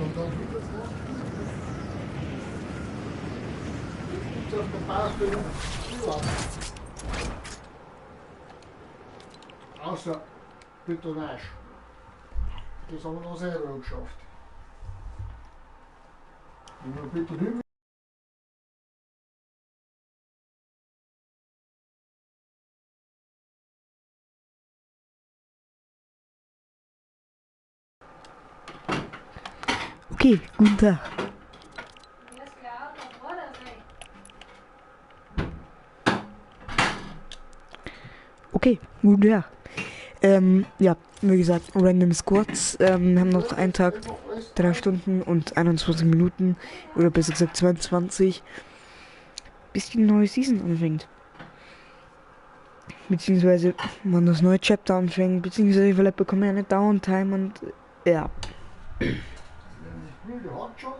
und dann geht das noch. Und auf der Baustelle außer Betonage. Das haben wir noch selber geschafft. Wenn wir Beton Okay, guten Tag. Okay, guten Tag. Ja, wie gesagt, Random Squads. Wir haben noch einen Tag, 3 Stunden und 21 Minuten. Oder besser gesagt 22. Bis die neue Season anfängt. Beziehungsweise, wann das neue Chapter anfängt. Beziehungsweise, vielleicht bekommen wir eine Downtime und ja. müde hat schon.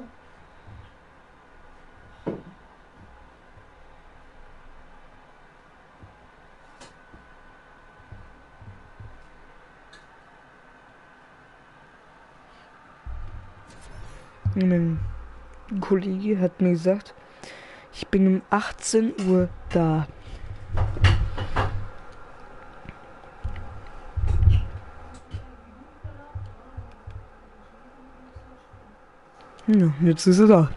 Mein Kollege hat mir gesagt, ich bin um 18 Uhr da. Ja, jetzt ist er da.